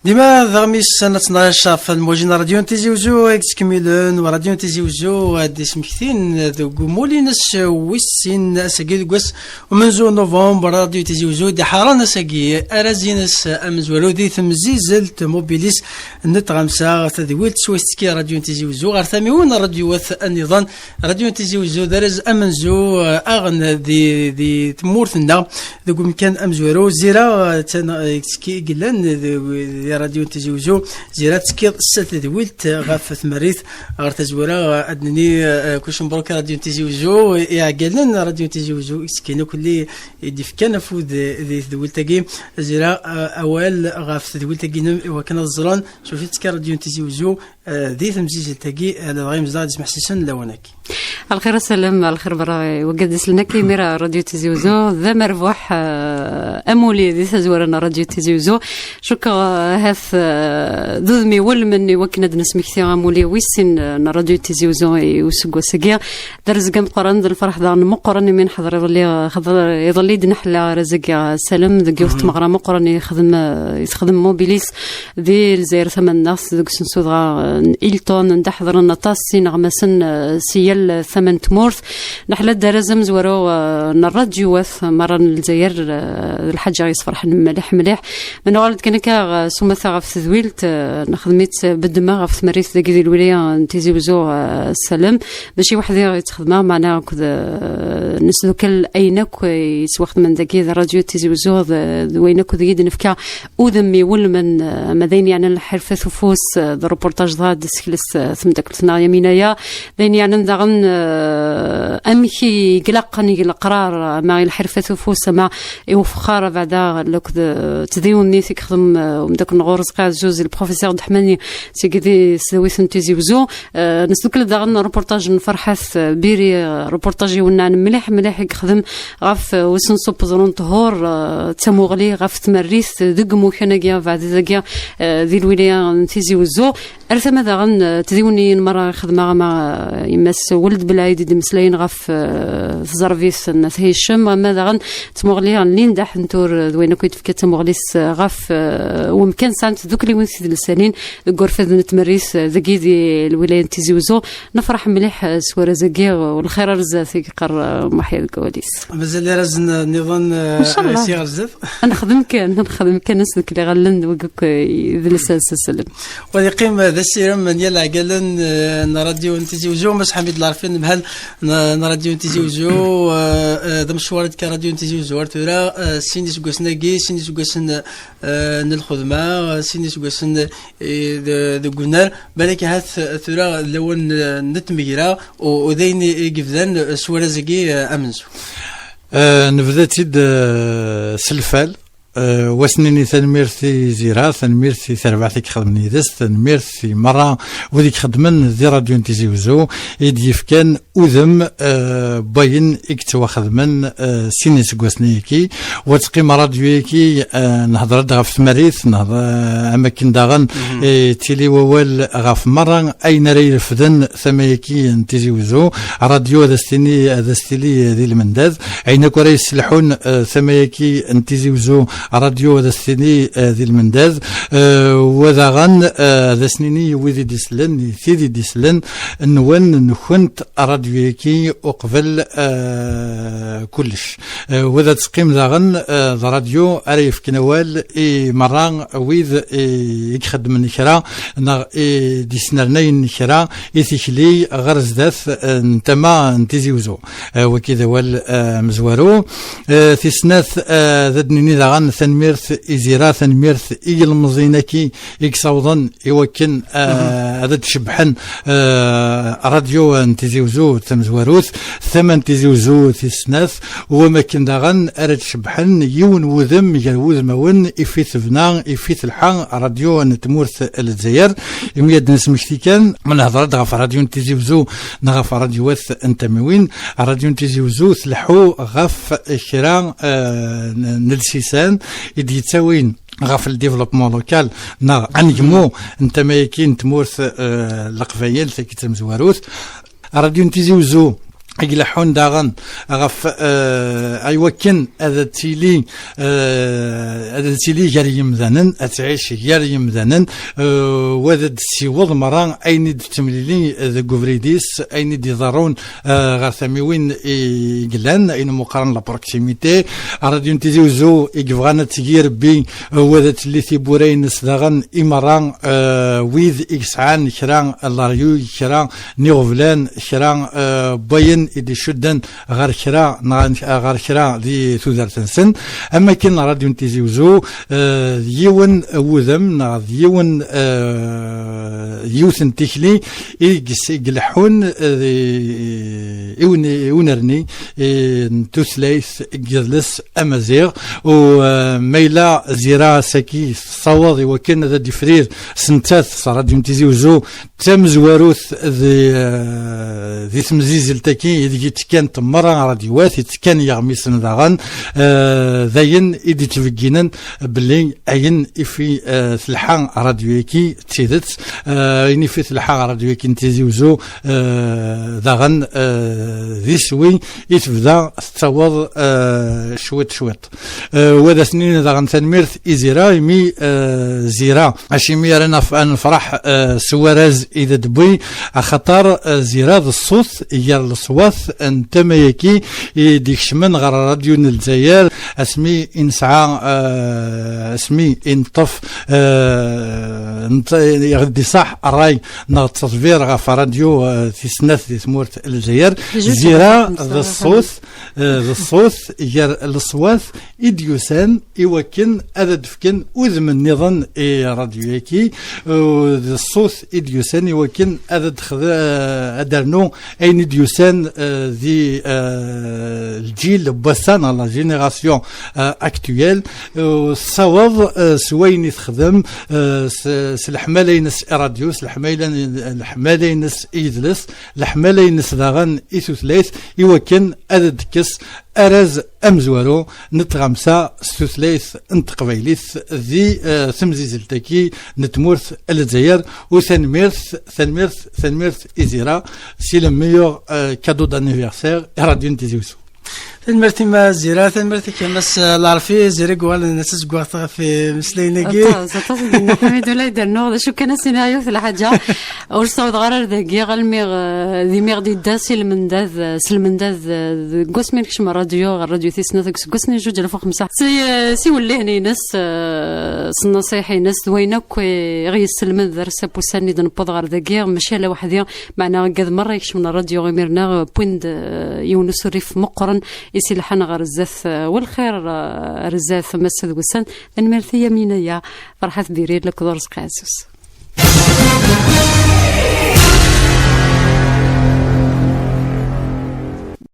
ديما ضغميس سنة 12 في الموجين راديو تيزي وزو تكملون وراديو تيزي وزو هادي سمكتين ذو مولينس ويسين ساقي دقوس ومنزو نوفمبر راديو تيزي وزو دي حارنا ساقي أرازينس أمزولو دي ثمزيزلت موبيليس نت غمسا تذويلت سويستكي راديو تيزي وزو غير ثميون راديو النظام راديو تيزي وزو دارز أمنزو أغن دي تمورثنا ذو مكان أمزولو زيرا تكي قلان راديو تيزي وزو زيرات كيض السات دويلت غاف ثمريث غير تزورا أدني كلش مبروك راديو تيزي وزو يعقلن راديو تيزي وزو كاين كل يديف كان فود ذي دويلتاكي زيرا أول غاف دويلتاكي وكان الزران شوفيت راديو تيزي وزو ذي ثمزيج تاكي هذا غير مزاد اسمح سيسن لونك الخير السلام الخير برا وقدس لنا كلمة راديو تيزي وزو ذا مربوح أمولي ذي تزورنا راديو تيزي وزو شكرا هاث ذوذمي ولمن وكنا دنس مكثير أمولي ويسن راديو تيزي وزو وسقوا سقيا درز قام قرن ذا الفرح ذا مقرن من حضر يظلي دنحلا رزق سلام ذا قوت مغرى مقرن يخدم موبيليس ذي الزير ثمن ناس ذوك سنسوذا إلتون ندحضر النطاس نغمسن سيال ثمن تمورث نحلا درزم زورو نراديو وث مرة الجزائر الحاجة يصفرح مليح من ولد كنكا سوما ثغف ذويلت نخدميت بالدماغ في ثمريت ذاك الولاية تيزي وزو السلام باشي واحد يتخدمها معنا كذا نسلوك اينك يسوخت من ذاك راديو تيزي وزو وينك ذي نفكا اودمي ولمن ماذين يعني الحرفه ثفوس الروبورتاج ذا دسكلس ثم داك يمينايا ذين يعني نذغن امشي قلقني القرار مع الحرفه ثفوس مع وفخاره بعدا لك تديوني تخدم ومداك نغورز قاعد جوز البروفيسور دحماني سيكدي سويث تيزي وزو نسلك لدغن روبورتاج نفرحث بيري روبورتاج ونان مليح يخدم غاف وسن صوب زرون طهور تموغلي غاف تمريث دقمو كناكيا بعد ذاكيا ذي الولايه تيزي وزو ارثما دغن تديوني مره خدمه مع يمس ولد بلايد دي مسلاين غاف زرفيس نثيشم ما دغن تموغلي لين دح نتور دوينك يتفكا تموغليس غاف ومكان سانت ذوك اللي ونسيد السنين غرفه نتمريس ذاكي دي الولايه تيزي وزو نفرح مليح سواره زكي والخير رزاثي قر محيا الكواليس مازال رزن نظام سي غزاف نخدم كان ناس ذوك اللي غلن وقك ذلساس السلام ويقيم ذا السيرم من يلا عقلن راديو تيزي وزو مس حميد العارفين بحال راديو تيزي وزو ذا مشوار كراديو تيزي وزو ترى سيني سكوسناكي سيني سكوسن الخدمه سيني سكوسن ذا قلنا بالك هاث ثرا لون نتميرا وذين يقفذن سواره زكي امنزو نبدا تيد سلفال وسنيني تنميرتي زيرا تنميرتي تربعتك خدمني دس تنميرتي مرة وديك خدمن ذي راديو تيزي وزو يديف كان أذم باين اكتوا خدمن سينيس قوسنيكي وتقيم راديويكي نهضر غاف تماريث نهضر أماكن داغن تيلي ووال غاف مرة أين ري رفدن ثمايكي تيزي وزو راديو دستيلي ذي المنداز أين كوري يسلحون ثمايكي تيزي وزو راديو ذا سنيني ذي المنداز وذا غن ذا سنيني وذي ديسلن ثيدي ديسلن نوان نخنت راديوكي وقبل كلش وذا تسقيم ذا غن ذا راديو أريف كنوال مران ويذ يخدم النكرا ديسنرنين النكرا يثيكلي غرز ذاث نتما نتيزي وزو وكذا وال مزوارو في سناث ذا دنيني ذا غن ثنميرث إزيرا ثنميرث المزينكي يكسوضن يوكن هذا تشبحن راديو تيزي وزو تمزوروث ثمن تيزي وزو تسناث وما كن داغن أرد تشبحن يون وذم يجوز مون إفيث بنا إفيث الحان راديو نتمورث الجزائر يوم يدنس مشتيكان من هضرت غف راديو تيزي وزو نغف راديوث انتموين راديو تيزي وزو تلحو غف شرا نلسيسان يدي تساوين غاف الديفلوبمون لوكال نجمو انت ما يكين تمورث القفايل كي تمزواروث راديو تيزي وزو يقلحون داغن غف ايوكن هذا تيلي غير يمذنن اتعيش غير يمذنن وذا تسيوض مران اين تمليلي ذا كوفريديس اين يضرون غير ثميوين يقلان اين مقارن لا بروكسيميتي راديو تيزيوزو يقفغانا تيغير بي وذا تلي ثيبورين سداغن امران ويذ اكسعان كران لاريو كران نيغفلان كران باين إدي شدن غير كرا دي ثوذرتنسن أما كن راديو تيزيوزو يون وذم يون يوثن تكلي يقلحون يونرني توثليث جلس أمازيغ وميلا زيرا ساكي صواضي وكان ذا ديفرير سنتاث راديو تيزيوزو تمزواروث ذي تمزيز التاكي يدي تكان تمرة راديوات يتكان يغميسن داغن ذاين يدي تفكينن بلي اين في ثلحان راديويكي تيدت اين في ثلحان راديويكي نتيزيوزو داغن ذي سوي يتبدا تتواض شويت وهذا سنين داغن تنميرث إزيرا يمي زيرا اشيمي رانا نفرح سوارز اذا دبي خطر زيرا الصوت يا الصوات انتما يكي ديك شمن غير راديو الجزائر اسمي انسعى اسمي انطف يغدي صح الراي نغ التصوير غف راديو في سنة في ثمورت الجزائر زيرا الصوت يا الصوات إديوسان إوكن أدفكن وذم النظام راديو يكي الصوت إديوسان إوكن أدرنو أين إديوسان ذي الجيل بسان لا جينيراسيون اكتويل صواب سوين يخدم سلحمالينس راديو سلحمالينس إيدلس لحمالينس داغن إثوثليث إوكن أددكس أرز أمزوارو نتغمسا ستوثليث انتقبيليث ذي ثمزيزلتكي نتمورث الجزائر وثنميرث إزيرا سي لو ميور كادو دانيفيرسير راديو تيزيوسو تنمرتي ما زيرا تنمرتي كمس العرفي زيري قوال نسس قوات في مسلينكي حميد ولا يدرنو شو كان السيناريو في الحاجه اور صوت غرر ذي غالميغ ذي ميغ دي داسي المنداذ سلمنداذ قسمين كش راديو الراديو تيسنا قسني جوج الف 5 سي ولي هني ناس النصيحي ناس دوينك غي السلمن درس بوساني دنبض غير ذاكيغ ماشي على وحدي معنا قد مره يكش من الراديو غيميرنا بويند يونس ريف مقرن يسي لحنا غير الزاث والخير رزاث مسد وسن المرثيه مينيا فرحات ديري لك دور سقاسوس